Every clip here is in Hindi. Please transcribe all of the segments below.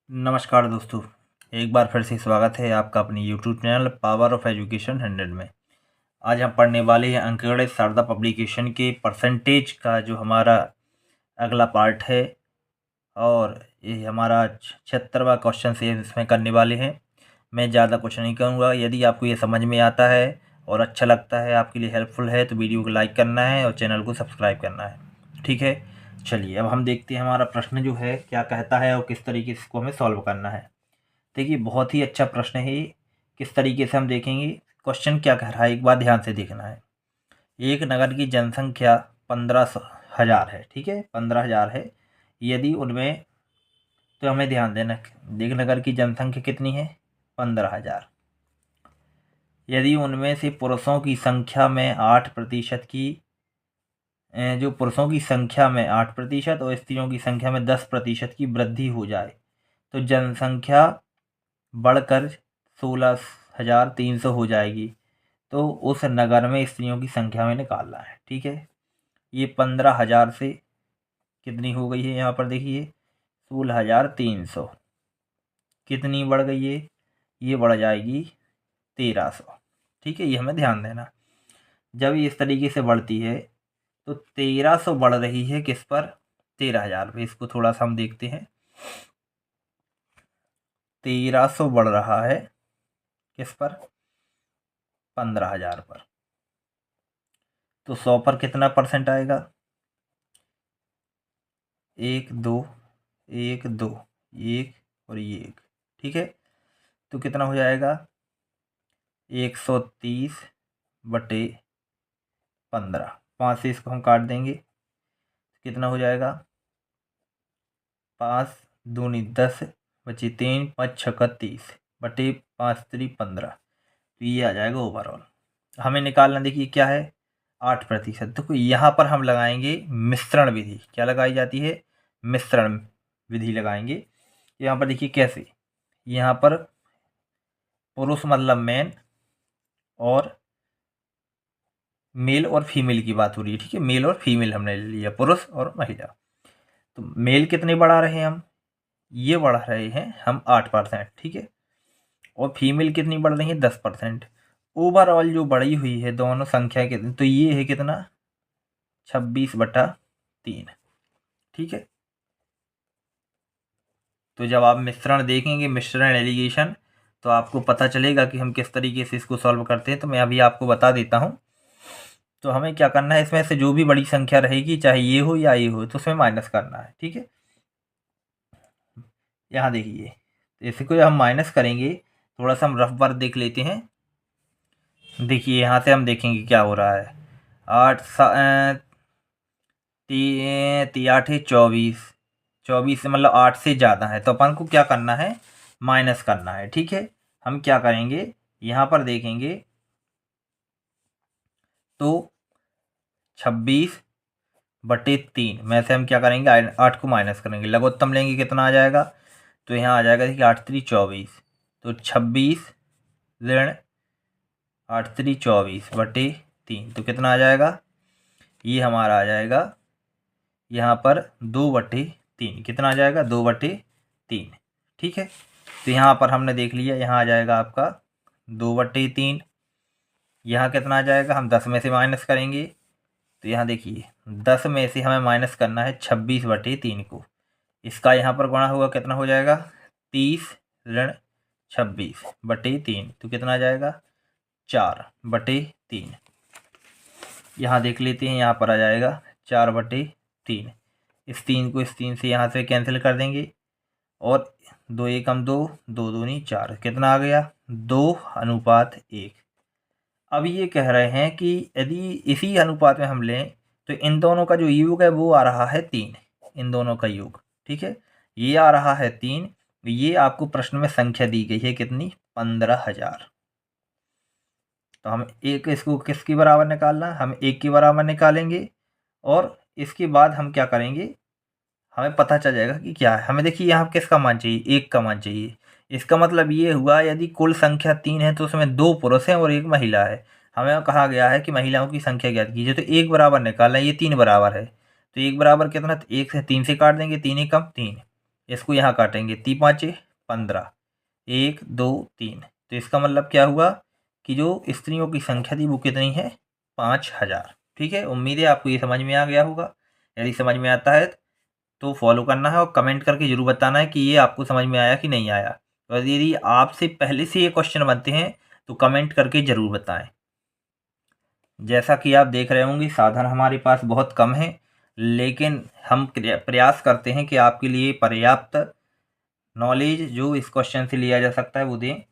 नमस्कार दोस्तों, एक बार फिर से स्वागत है आपका अपनी YouTube channel power of education 100 में। आज हम पढ़ने वाले हैं अंकगणित शारदा पब्लिकेशन के परसेंटेज का जो हमारा अगला पार्ट है और ये हमारा 76वां क्वेश्चन से इसमें करने वाले हैं। मैं ज़्यादा कुछ नहीं कहूँगा। यदि आपको ये समझ में आता है और अच्छा लगता है, आपके लिए हेल्पफुल है, तो वीडियो को लाइक करना है और चैनल को सब्सक्राइब करना है। ठीक है, चलिए अब हम देखते हैं हमारा प्रश्न जो है क्या कहता है और किस तरीके से इसको हमें सॉल्व करना है। देखिए, बहुत ही अच्छा प्रश्न है ये। किस तरीके से हम देखेंगे, क्वेश्चन क्या कह रहा है एक बार ध्यान से देखना है। एक नगर की जनसंख्या 15,000 है। ठीक है, 15,000 है। यदि उनमें, तो हमें ध्यान देना, एक नगर की जनसंख्या कितनी है, 15,000। यदि उनमें से पुरुषों की संख्या में 8% की, जो पुरुषों की संख्या में 8% और स्त्रियों की संख्या में 10% की वृद्धि हो जाए तो जनसंख्या बढ़कर 16,300 हो जाएगी। तो उस नगर में स्त्रियों की संख्या में निकालना है। ठीक है, ये 15,000 से कितनी हो गई है, यहाँ पर देखिए 16,300 कितनी बढ़ गई है, ये बढ़ जाएगी 1,300। ठीक है, ये हमें ध्यान देना। जब ये इस तरीके से बढ़ती है तो 1,300 बढ़ रही है किस पर, 13,000 पे। इसको थोड़ा सा हम देखते हैं। 1,300 बढ़ रहा है किस पर, 15,000 पर। तो 100 पर कितना परसेंट आएगा, 1 2 1 2 1 और ये 1। ठीक है, तो कितना हो जाएगा, 130/15। 5 से इसको हम काट देंगे, कितना हो जाएगा, 5 दूनी 10 बची 3 5 छक्का 30/5 3 15। तो ये आ जाएगा ओवरऑल। हमें निकालना, देखिए क्या है, 8%। तो यहाँ पर हम लगाएंगे मिश्रण विधि। क्या लगाई जाती है, मिश्रण विधि लगाएंगे। यहाँ पर देखिए कैसे, यहाँ पर पुरुष मतलब मैन और मेल और फीमेल की बात हो रही है। ठीक है, मेल और फीमेल हमने ले लिया, पुरुष और महिला। तो मेल कितने बढ़ा रहे हैं हम, ये बढ़ा रहे हैं हम 8%। ठीक है, और फीमेल कितनी बढ़ रही है, 10%। ओवरऑल जो बढ़ी हुई है दोनों संख्या कितनी, तो ये है कितना, 26/3। ठीक है, तो जब आप मिश्रण देखेंगे, मिश्रण एलिगेशन, तो आपको पता चलेगा कि हम किस तरीके से इसको सॉल्व करते हैं। तो मैं अभी आपको बता देता हूँ। तो हमें क्या करना है, इसमें से जो भी बड़ी संख्या रहेगी, चाहे ये हो या ये हो, तो उसमें माइनस करना है। ठीक है, यहाँ देखिए, इसी को हम माइनस करेंगे। थोड़ा सा हम रफ वर्क देख लेते हैं। देखिए यहाँ से हम देखेंगे क्या हो रहा है। 8 8 है 24, 24 से मतलब 8 से ज़्यादा है, तो अपन को क्या करना है, माइनस करना है। ठीक है, हम क्या करेंगे, यहाँ पर देखेंगे तो 26/3 में से हम क्या करेंगे, 8 को माइनस करेंगे, लघुत्तम लेंगे, कितना आ जाएगा, तो यहाँ आ जाएगा, देखिए 8 3 24। तो 26 ऋण 8 3 24/3, तो कितना आ जाएगा, ये हमारा आ जाएगा यहाँ पर 2/3। कितना आ जाएगा, 2/3। ठीक है, तो यहाँ पर हमने देख लिया, यहाँ आ जाएगा आपका 2/3। यहाँ कितना आ जाएगा, हम 10 में से माइनस करेंगे। तो यहाँ देखिए 10 में से हमें माइनस करना है 26/3 को। इसका यहाँ पर गुणा होगा, कितना हो जाएगा, 30 ऋण 26/3, तो कितना आ जाएगा, 4/3। यहाँ देख लेते हैं, यहाँ पर आ जाएगा 4/3। इस 3 को इस 3 से यहाँ से कैंसिल कर देंगे और 2 एकम 2, 2 दूनी 4, कितना आ गया, 2:1। अब ये कह रहे हैं कि यदि इसी अनुपात में हम लें तो इन दोनों का जो योग है वो आ रहा है 3, इन दोनों का योग। ठीक है, ये आ रहा है 3। ये आपको प्रश्न में संख्या दी गई है कितनी, 15,000। तो हम एक, इसको किसके बराबर निकालना है, हम 1 के बराबर निकालेंगे और इसके बाद हम क्या करेंगे, हमें पता चल जाएगा कि क्या है। हमें देखिए यहाँ किसका मान चाहिए, 1 का मान चाहिए। इसका मतलब ये हुआ, यदि कुल संख्या 3 है तो उसमें 2 पुरुष हैं और 1 महिला है। हमें कहा गया है कि महिलाओं की संख्या ज्ञात कीजिए, तो 1 बराबर निकालना है, ये 3 बराबर है। तो 1 बराबर कितना, तो 1 से 3 से काट देंगे, 3 एकम 3, इसको यहाँ काटेंगे, 3 5 15, 1 2 3। तो इसका मतलब क्या हुआ कि जो स्त्रियों की संख्या थी वो कितनी है, 5000। ठीक है, उम्मीद है आपको ये समझ में आ गया होगा। यदि समझ में आता है तो फॉलो करना है और कमेंट करके जरूर बताना है कि ये आपको समझ में आया कि नहीं आया। और यदि आपसे पहले से ये क्वेश्चन बनते हैं तो कमेंट करके ज़रूर बताएं। जैसा कि आप देख रहे होंगे साधन हमारे पास बहुत कम है, लेकिन हम प्रयास करते हैं कि आपके लिए पर्याप्त नॉलेज जो इस क्वेश्चन से लिया जा सकता है वो दें।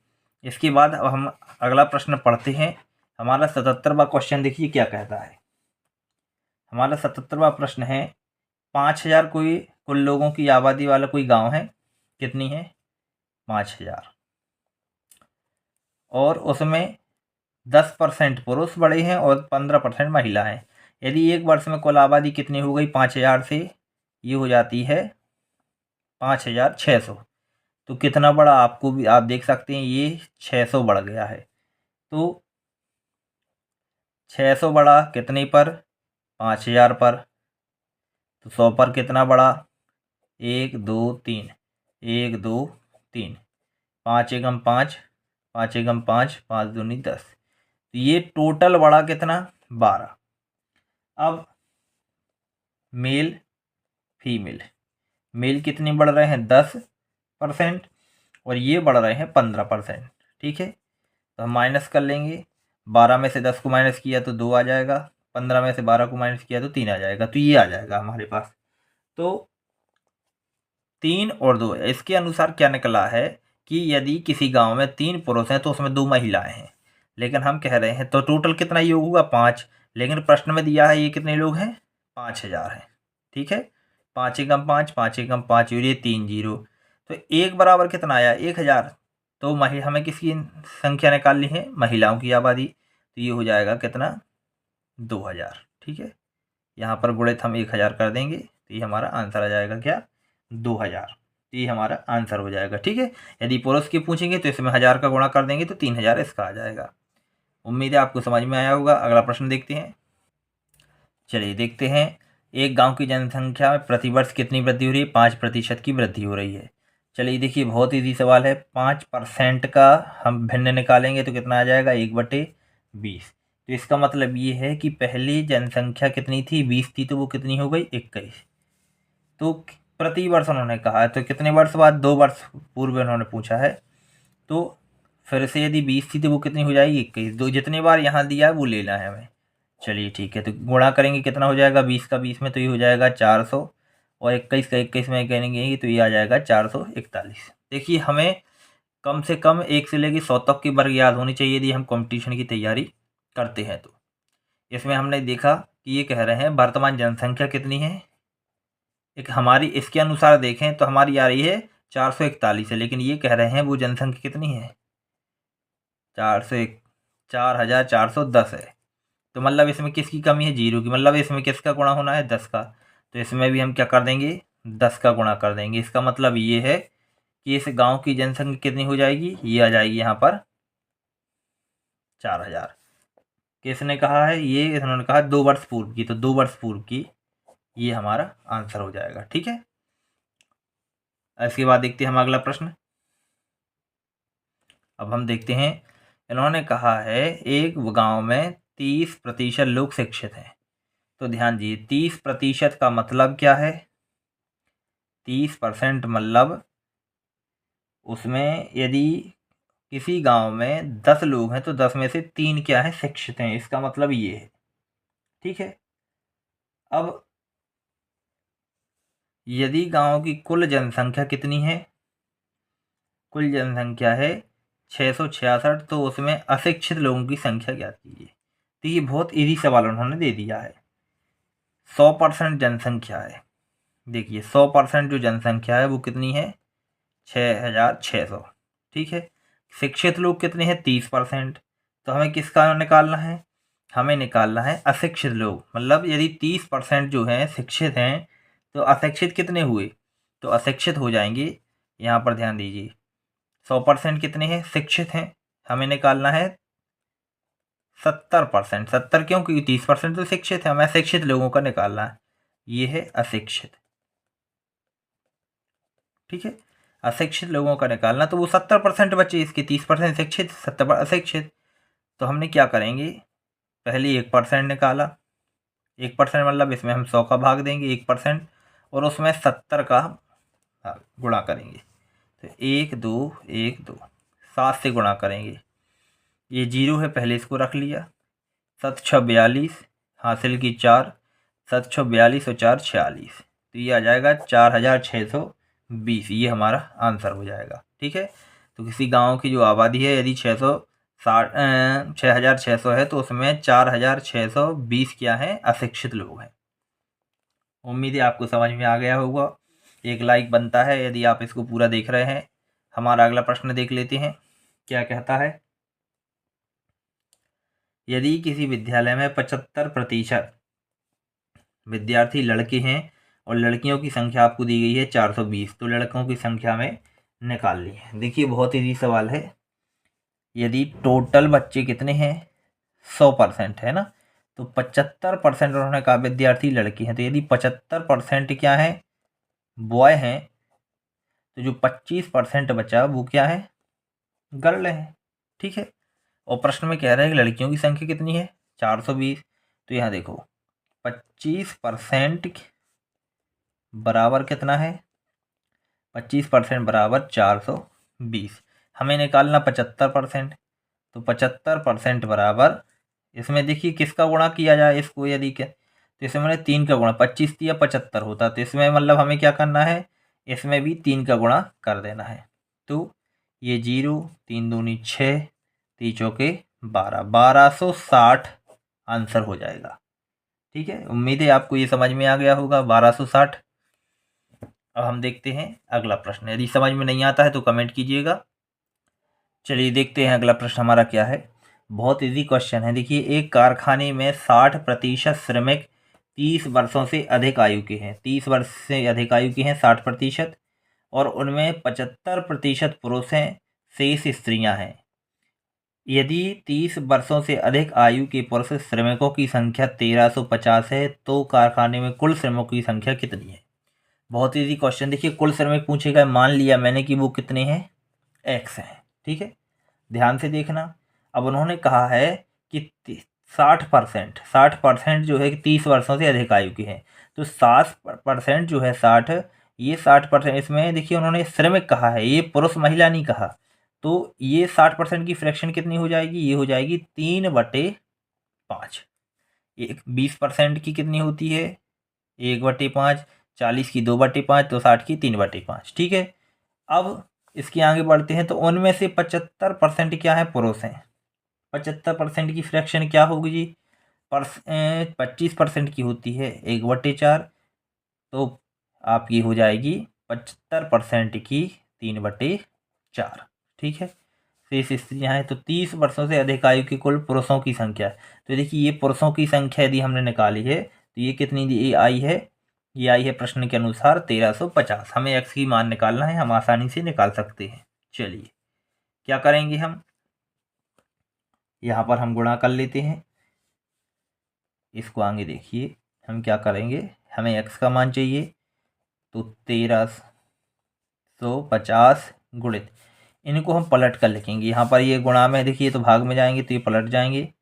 इसके बाद अब हम अगला प्रश्न पढ़ते हैं। हमारा 77वां क्वेश्चन देखिए क्या कहता है। हमारा 77वां प्रश्न है, 5000 कोई कुल लोगों की आबादी वाला कोई गांव है। कितनी है, 5000। और उसमें 10% पुरुष बड़े हैं और 15% महिला हैं। यदि एक वर्ष में कुल आबादी कितनी हो गई 5000 से, ये हो जाती है 5600। तो कितना बड़ा, आपको भी आप देख सकते हैं ये 600 बढ़ गया है। तो 600 बढ़ा कितने पर, 5000 पर। तो 100 पर कितना बढ़ा, 1 2 3, 1 2 3, 5 एकम 5, 5 एकम 5, 5 दूनी 10। तो ये टोटल बढ़ा कितना, 12। अब मेल फीमेल, मेल कितने बढ़ रहे हैं 10% और ये बढ़ रहे हैं 15%। ठीक है, तो हम माइनस कर लेंगे। 12 में से 10 को माइनस किया तो 2 आ जाएगा, 15 में से 12 को माइनस किया तो 3 आ जाएगा। तो ये आ जाएगा हमारे पास। तो 3 और 2, इसके अनुसार क्या निकला है कि यदि किसी गांव में 3 पुरुष हैं तो उसमें 2 महिलाएं हैं। लेकिन हम कह रहे हैं तो टोटल कितना योग होगा 5, लेकिन प्रश्न में दिया है ये कितने लोग हैं, 5000 हैं। ठीक है, 5 एकम 5, 5 एकम 5 और ये 3 जीरो। तो एक बराबर कितना आया, 1000। तो हमें किसकी संख्या निकालनी है, महिलाओं की आबादी। तो ये हो जाएगा कितना, 2000। ठीक है, यहाँ पर गुणित हम 1000 कर देंगे तो ये हमारा आंसर आ जाएगा क्या, 2000। ये हमारा आंसर हो जाएगा। ठीक है, यदि पुरुष की पूछेंगे तो इसमें 1000 का गुणा कर देंगे तो 3000 इसका आ जाएगा। उम्मीद है आपको समझ में आया होगा। अगला प्रश्न देखते हैं। चलिए देखते हैं, एक गांव की जनसंख्या में प्रतिवर्ष कितनी वृद्धि हो रही है, 5% की वृद्धि हो रही है। चलिए देखिए बहुत ईजी सवाल है। 5% का हम भिन्न निकालेंगे तो कितना आ जाएगा, 1/20। तो इसका मतलब ये है कि पहली जनसंख्या कितनी थी, 20 थी, तो वो कितनी हो गई, 21। तो प्रति वर्ष उन्होंने कहा है, तो कितने वर्ष बाद, 2 वर्ष पूर्व उन्होंने पूछा है। तो फिर से यदि 20 थी तो वो कितनी हो जाएगी, 21। दो जितने बार यहाँ दिया है वो लेना है हमें। चलिए ठीक है, तो गुणा करेंगे कितना हो जाएगा, 20 का 20 में तो ये हो जाएगा 400, और 21 का 21 में करेंगे तो ये आ जाएगा 441। देखिए हमें कम से कम 1 से लेकर 100 तक की वर्ग याद होनी चाहिए यदि हम कंपटीशन की तैयारी करते हैं। तो इसमें हमने देखा कि ये कह रहे हैं वर्तमान जनसंख्या कितनी है, एक हमारी इसके अनुसार देखें तो हमारी आ रही है 441 है, लेकिन ये कह रहे हैं वो जनसंख्या कितनी है, 4410 है। तो मतलब इसमें किसकी कमी है, 0 की। मतलब इसमें किसका गुणा होना है, 10 का। तो इसमें भी हम क्या कर देंगे, 10 का गुणा कर देंगे। इसका मतलब ये है कि इस गांव की जनसंख्या कितनी हो जाएगी, ये आ जाएगी यहाँ पर 4000। किसने कहा है ये, इन्होंने कहा 2 वर्ष पूर्व की, तो 2 वर्ष पूर्व की ये हमारा आंसर हो जाएगा। ठीक है, इसके बाद देखते हैं हम अगला प्रश्न। अब हम देखते हैं, इन्होंने कहा है एक गांव में 30% लोग शिक्षित हैं। तो ध्यान दीजिए 30% का मतलब क्या है, 30% मतलब उसमें यदि किसी गांव में 10 लोग हैं तो 10 में से 3 क्या है, शिक्षित हैं। इसका मतलब ये है। ठीक है, अब यदि गांव की कुल जनसंख्या कितनी है, कुल जनसंख्या है 666, तो उसमें अशिक्षित लोगों की संख्या ज्ञात कीजिए। तो ये बहुत इजी सवाल उन्होंने दे दिया है। 100% जनसंख्या है, देखिए 100% जो जनसंख्या है वो कितनी है, 6600। ठीक है, शिक्षित लोग कितने हैं, 30%। तो हमें किसका निकालना है, हमें निकालना है अशिक्षित लोग। मतलब यदि 30% जो हैं शिक्षित हैं तो अशिक्षित कितने हुए, तो अशिक्षित हो जाएंगे, यहाँ पर ध्यान दीजिए 100% कितने हैं, शिक्षित हैं। हमें निकालना है 70%। 70 क्यों, क्योंकि 30% तो शिक्षित है, हमें अशिक्षित लोगों का निकालना है। ये है अशिक्षित। ठीक है। अशिक्षित लोगों का निकालना, तो वो 70% बचे, इसके 30% शिक्षित, 70% अशिक्षित। तो हमने क्या करेंगे, पहले 1% निकाला, 1% मतलब इसमें हम 100 का भाग देंगे 1% और उसमें 70 का गुणा करेंगे। तो 1 2 1 2 7 से गुणा करेंगे। ये 0 है, पहले इसको रख लिया। 7 6 42, हासिल की 4, 7 6 42 और 4 46, तो ये आ जाएगा 4620। ये हमारा आंसर हो जाएगा। ठीक है। तो किसी गांव की जो आबादी है यदि 6600 है तो उसमें 4620 क्या है, अशिक्षित लोग हैं। उम्मीद है आपको समझ में आ गया होगा। एक लाइक बनता है यदि आप इसको पूरा देख रहे हैं। हमारा अगला प्रश्न देख लेते हैं, क्या कहता है। यदि किसी विद्यालय में 75% विद्यार्थी लड़के हैं और लड़कियों की संख्या आपको दी गई है 420, तो लड़कों की संख्या में निकाल ली है। देखिए बहुत इजी सवाल है। यदि टोटल बच्चे कितने हैं, 100% है ना, तो 75% उन्होंने कहा विद्यार्थी लड़के हैं, तो यदि 75% क्या है, बॉय हैं, तो जो 25% बचा वो क्या है, गर्ल है। ठीक है। और प्रश्न में कह रहा है कि लड़कियों की संख्या कितनी है, 420। तो यहाँ देखो 25% बराबर कितना है, 25% बराबर 420। हमें निकालना 75%, तो 75% बराबर, इसमें देखिए किसका गुणा किया जाए इसको, यदि क्या, तो इसमें मैंने 3 का गुणा, 25 या 75 होता, तो इसमें मतलब हमें क्या करना है, इसमें भी 3 का गुणा कर देना है। तो ये 0, 3 दूनी 6, 3 चौके 12, 1260 आंसर हो जाएगा। ठीक है। उम्मीद है आपको ये समझ में आ गया होगा, 1260। अब हम देखते हैं अगला प्रश्न। यदि समझ में नहीं आता है तो कमेंट कीजिएगा। चलिए देखते हैं अगला प्रश्न हमारा क्या है। बहुत इजी क्वेश्चन है। देखिए एक कारखाने में 60% श्रमिक 30 वर्षों से अधिक आयु के हैं, 30 वर्ष से अधिक आयु के हैं 60%, और उनमें 75% पुरुष हैं, शेष स्त्रियां हैं। यदि 30 वर्षों से अधिक आयु के पुरुष श्रमिकों की संख्या 1350 है तो कारखाने में कुल श्रमिकों की संख्या कितनी है। बहुत इजी क्वेश्चन। देखिए कुल श्रमिक पूछेगा, मान लिया मैंने कि वो कितने हैं, एक्स हैं। ठीक है, ध्यान से देखना। अब उन्होंने कहा है कि 60% जो है कि 30 वर्षों से अधिक आयु के हैं, तो 60% जो है 60, ये 60%, इसमें देखिए उन्होंने श्रमिक कहा है, ये पुरुष महिला नहीं कहा, तो ये 60% की फ्रैक्शन कितनी हो जाएगी, ये हो जाएगी 3/5। एक 20% की कितनी होती है, 1/5, 40 की 2/5, तो 60 की 3/5। ठीक है। अब इसके आगे बढ़ते हैं, तो उनमें से 75% क्या है, पुरुष हैं। 75% की फ्रैक्शन क्या होगी जी, 25% की होती है 1/4, तो आपकी हो जाएगी 75% की 3/4। ठीक है। शेष स्त्रियाँ हैं, तो 30 वर्षों से अधिक आयु की कुल पुरुषों की संख्या। तो देखिए ये पुरुषों की संख्या यदि हमने निकाली है तो ये कितनी ये आई है, ये आई है प्रश्न के अनुसार 1350। हमें एक्स की मान निकालना है, हम आसानी से निकाल सकते हैं। चलिए क्या करेंगे, हम यहाँ पर हम गुणा कर लेते हैं इसको। आगे देखिए हम क्या करेंगे, हमें एक्स का मान चाहिए, तो 1350 गुणित, इनको हम पलट कर लिखेंगे। यहाँ पर ये गुणा में देखिए तो भाग में जाएंगे तो ये पलट जाएंगे,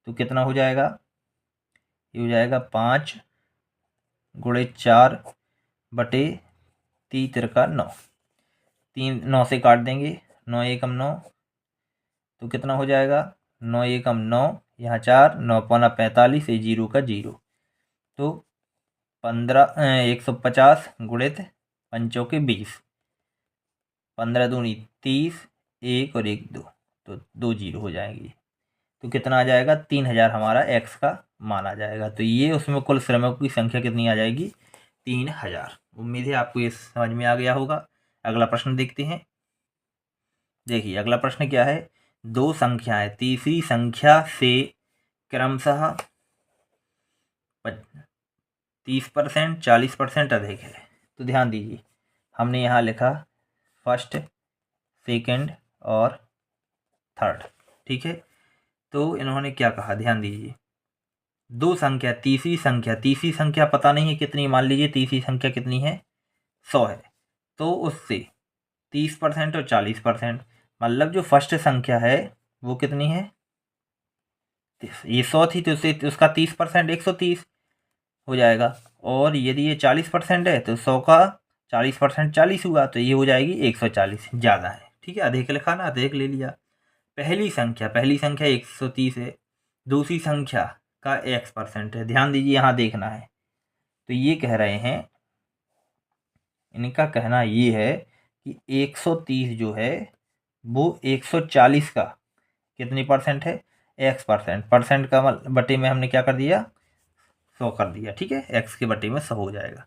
तो कितना हो जाएगा, ये हो जाएगा 5 गुणित 4 बटे 3×9, 3 9 से काट देंगे, 9 एकम 9, तो कितना हो जाएगा, 9 एकम 9, यहाँ 4, 9 पौना 45, ये 0 का 0, तो 150 गुणित 5 के 20, 15 दूनी 30, 1 और 1 2, तो 2 0 हो जाएंगी। तो कितना आ जाएगा, 3000 हमारा एक्स का मान आ जाएगा। तो ये उसमें कुल श्रमिकों की संख्या कितनी आ जाएगी, 3000। उम्मीद है आपको ये समझ में आ गया होगा। अगला प्रश्न देखते हैं। देखिए अगला प्रश्न क्या है, दो संख्याएं तीसरी संख्या से क्रमशः 30%, 40% अधिक है। तो ध्यान दीजिए, हमने यहाँ लिखा फर्स्ट, सेकंड और थर्ड। ठीक है। तो इन्होंने क्या कहा, ध्यान दीजिए, दो संख्या तीसरी संख्या पता नहीं है कितनी, मान लीजिए तीसरी संख्या कितनी है, 100 है, तो उससे 30% और 40%, मतलब जो फर्स्ट संख्या है वो कितनी है, ये 100 थी तो उससे उसका 30% 130 हो जाएगा। और यदि ये 40% है तो 100 का 40% 40 हुआ, तो ये हो जाएगी 140, ज़्यादा है। ठीक है, अधिक लिखा ना, अधिक ले लिया। पहली संख्या 130 है, दूसरी संख्या का x% है। ध्यान दीजिए, यहाँ देखना है। तो ये कह रहे हैं, इनका कहना ये है कि 130 जो है वो 140 का कितनी परसेंट है, x%। परसेंट का बटे में हमने क्या कर दिया, 100 कर दिया। ठीक है, x के बटे में 100 हो जाएगा।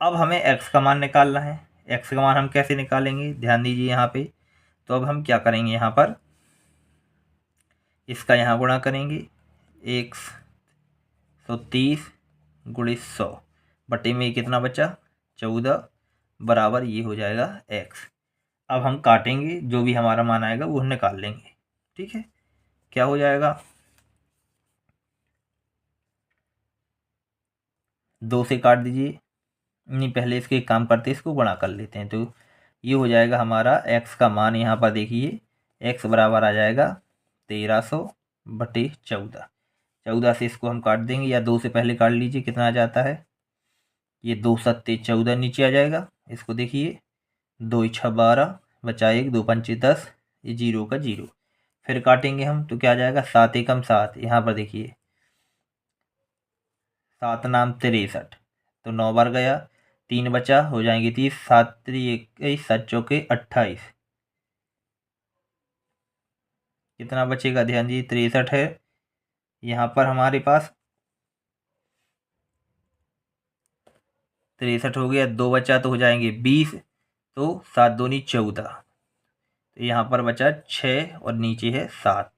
अब हमें x का मान निकालना है। x का मान हम कैसे निकालेंगे, ध्यान दीजिए यहाँ पे। तो अब हम क्या करेंगे, यहाँ पर इसका यहाँ गुणा करेंगे, 130 गुणित 100 बटे में कितना बचा, 14, बराबर ये हो जाएगा x। अब हम काटेंगे, जो भी हमारा मान आएगा वो निकाल लेंगे। ठीक है, क्या हो जाएगा, 2 से काट दीजिए। नहीं, पहले इसके एक काम करते हैं, इसको गुणा कर लेते हैं। तो ये हो जाएगा हमारा x का मान, यहाँ पर देखिए x बराबर आ जाएगा 1300 बटे 14। 14 से इसको हम काट देंगे, या 2 से पहले काट लीजिए, कितना आ जाता है, ये 2 सत्ते 14 नीचे आ जाएगा। इसको देखिए, 2 छः 12, बचा 1, 2 पंचे 10, ये 0 का 0। फिर काटेंगे हम तो क्या आ जाएगा, 7 एकम 7, यहाँ पर देखिए 7 नाम 63, तो 9 बार गया, 3 बचा, हो जाएंगे 30, 7 3 21, 7 चौके 28, कितना बचेगा, ध्यान दीजिए 63 है यहाँ पर हमारे पास, 63 हो गया, 2 बचा तो हो जाएंगे 20, तो 7 दूनी 14, तो यहाँ पर बचा 6 और नीचे है 7,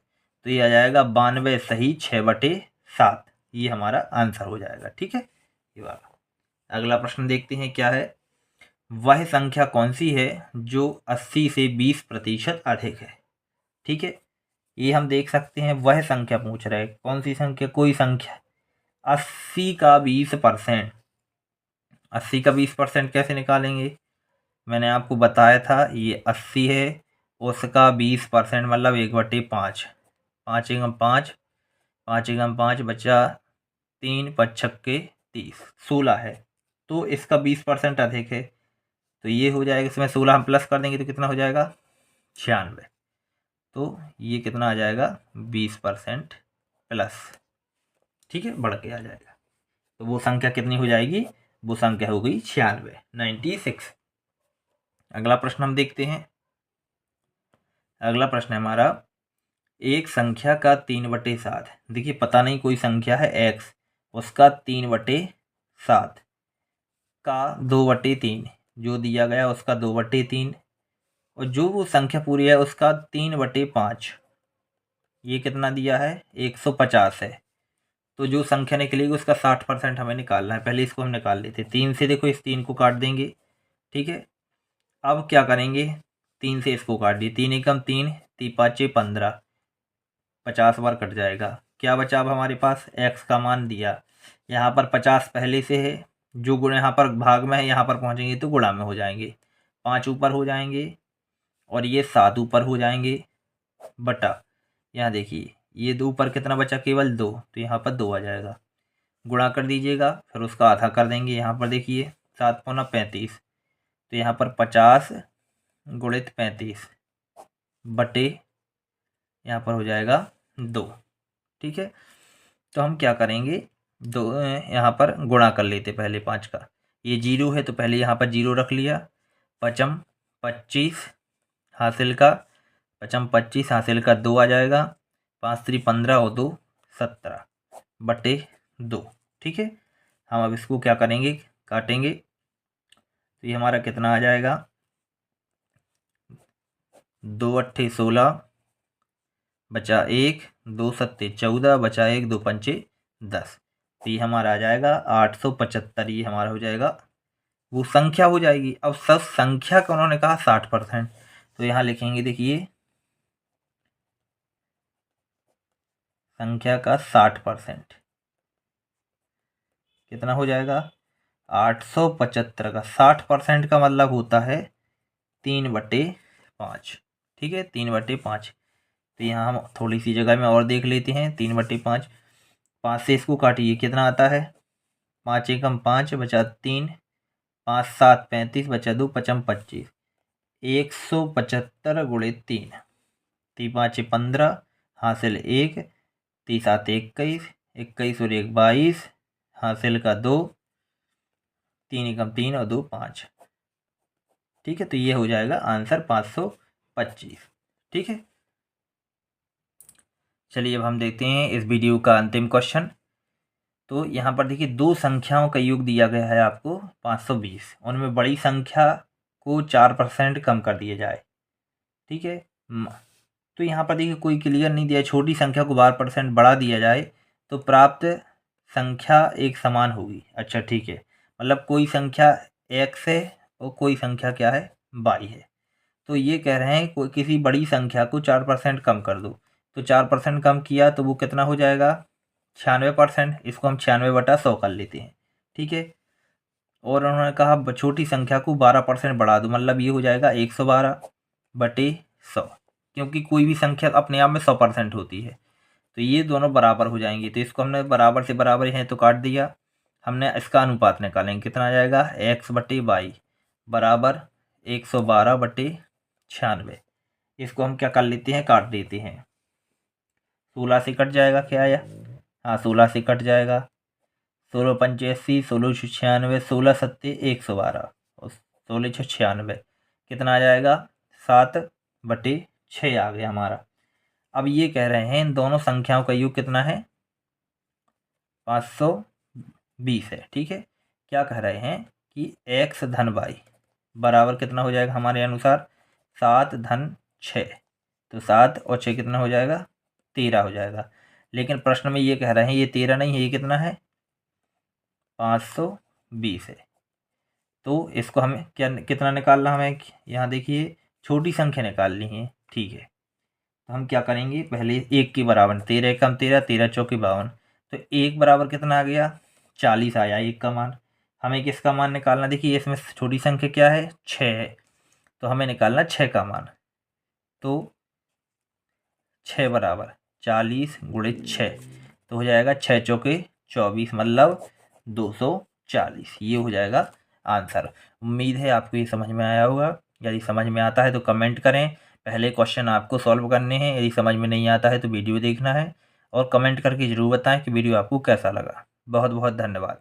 तो ये आ जाएगा 92 सही 6/7, ये हमारा आंसर हो जाएगा। ठीक है, ये वाला। अगला प्रश्न देखते हैं क्या है, वह संख्या कौन सी है जो 80 से 20% अधिक है। ठीक है, ये हम देख सकते हैं, वह संख्या पूछ रहा है, कौन सी संख्या, कोई संख्या। 80 का 20%, 80 का 20% कैसे निकालेंगे, मैंने आपको बताया था, ये 80 है, उसका 20% मतलब 1/5, 5 एकम 5, 5 एकम 5 बचा 3, 5 छक्के 30, 16 है, तो इसका 20% अधिक है, तो ये हो जाएगा, इसमें 16 हम प्लस कर देंगे तो कितना हो जाएगा, 96, तो ये कितना आ जाएगा, 20% प्लस। ठीक है, बढ़ के आ जाएगा, तो वो संख्या कितनी हो जाएगी, वो संख्या हो गई 96, 96। अगला प्रश्न हम देखते हैं। अगला प्रश्न है हमारा, एक संख्या का 3/7, देखिए पता नहीं कोई संख्या है x, उसका 3/7 का 2/3, जो दिया गया उसका 2/3, और जो वो संख्या पूरी है उसका 3/5, ये कितना दिया है, 150 है। तो जो संख्या निकलेगी उसका 60% हमें निकालना है। पहले इसको हम निकाल लेते हैं, 3 से देखो, इस 3 को काट देंगे। ठीक है, अब क्या करेंगे, 3 से इसको काट दिए, 3 एकम 3, 3 पाँचे 15, 50 बार कट जाएगा। क्या बचा अब हमारे पास, x का मान दिया, यहाँ पर 50 पहले से है, जो गुण यहाँ पर भाग में है, यहाँ पर पहुँचेंगे तो गुणा में हो जाएंगे, 5 ऊपर हो जाएंगे और ये 7 ऊपर हो जाएंगे, बटा यहाँ देखिए ये 2 ऊपर कितना बचा, केवल 2, तो यहाँ पर 2 आ जाएगा, गुणा कर दीजिएगा, फिर उसका आधा कर देंगे। यहाँ पर देखिए 7 पौना 35, तो यहाँ पर 50 गुणित 35 बटे यहाँ पर हो जाएगा 2। ठीक है, तो हम क्या करेंगे, 2 यहाँ पर गुणा कर लेते पहले 5 का, ये 0 है तो पहले यहाँ पर 0 रख लिया, 5m 25 हासिल का, 5m 25 हासिल का 2 आ जाएगा, 5 3 15 और 2 17 बटे 2। ठीक है, हम अब इसको क्या करेंगे, काटेंगे, तो ये हमारा कितना आ जाएगा, 2 अट्ठे 16, बचा 1, 2 सत्ते 14, बचा 1, 2 पंचे 10, तो ये हमारा आ जाएगा 875, ये हमारा हो जाएगा, वो संख्या हो जाएगी। अब सब संख्या का उन्होंने कहा 60%, तो यहाँ लिखेंगे, देखिए संख्या का 60% कितना हो जाएगा, 875 का 60% का मतलब होता है 3/5। ठीक है, 3/5। तो यहाँ हम थोड़ी सी जगह में और देख लेते हैं। 3/5, 5 से इसको काटिए, कितना आता है? 5 एकम 5 बचा 3, 5 7 35 बचा 2 पचम 25। 175 गुणे 3, 3 5 15, हासिल 1, 3 7 21, 21 और 1 22, हासिल का 2, 3 एकम 3 और 2 5। ठीक है, तो ये हो जाएगा आंसर 525। ठीक है, चलिए अब हम देखते हैं इस वीडियो का अंतिम क्वेश्चन। तो यहाँ पर देखिए, दो संख्याओं का योग दिया गया है आपको 520, उनमें बड़ी संख्या को 4% कम कर दिया जाए। ठीक है, तो यहाँ पर देखिए कोई क्लियर नहीं दिया, छोटी संख्या को 12% बढ़ा दिया जाए तो प्राप्त संख्या एक समान होगी। अच्छा ठीक है, मतलब कोई संख्या x है और कोई संख्या क्या है, y है। तो ये कह रहे हैं कोई किसी बड़ी संख्या को 4% कम कर दो, तो 4% कम किया तो वो कितना हो जाएगा? 96%। इसको हम 96/100 कर लेते हैं। ठीक है, और उन्होंने कहा छोटी संख्या को 12% बढ़ा दो, मतलब ये हो जाएगा 112/100, क्योंकि कोई भी संख्या अपने आप में 100% होती है। तो ये दोनों बराबर हो जाएंगे, तो इसको हमने बराबर से बराबर है तो काट दिया। हमने इसका अनुपात निकालेंगे, कितना आ जाएगा? x/y बराबर 112/96। इसको हम क्या कर लेते हैं, काट देते हैं। 16 से कट जाएगा क्या आया? हाँ, 16 से कट जाएगा। 16 पंचे 80, 16 96, 16 सत्ते 112 और 16 96 कितना आ जाएगा? 7/6 आ गया हमारा। अब ये कह रहे हैं इन दोनों संख्याओं का योग कितना है? 520 है। ठीक है, क्या कह रहे हैं कि x धन y बराबर कितना हो जाएगा हमारे अनुसार? 7 धन 6। तो 7 और 6 कितना हो जाएगा? 13 हो जाएगा। लेकिन प्रश्न में ये कह रहे हैं ये 13 नहीं है, ये कितना है? 520 है। तो इसको हमें क्या कितना निकालना हमें? यहाँ देखिए छोटी संख्या निकालनी है। ठीक है, तो हम क्या करेंगे, पहले 1 के बराबर 13 एकम 13, 13 चौके 52, तो 1 बराबर कितना आ गया? 40 आया 1 का मान। हमें किसका मान निकालना? देखिए इसमें छोटी संख्या क्या है? 6 है, तो हमें निकालना 6 का मान। तो 6 बराबर 40 गुणे 6, तो हो जाएगा 6 चौके 24, मतलब 240। ये हो जाएगा आंसर। उम्मीद है आपको ये समझ में आया होगा। यदि समझ में आता है तो कमेंट करें। पहले क्वेश्चन आपको सॉल्व करने हैं, यदि समझ में नहीं आता है तो वीडियो देखना है और कमेंट करके ज़रूर बताएं कि वीडियो आपको कैसा लगा। बहुत बहुत धन्यवाद।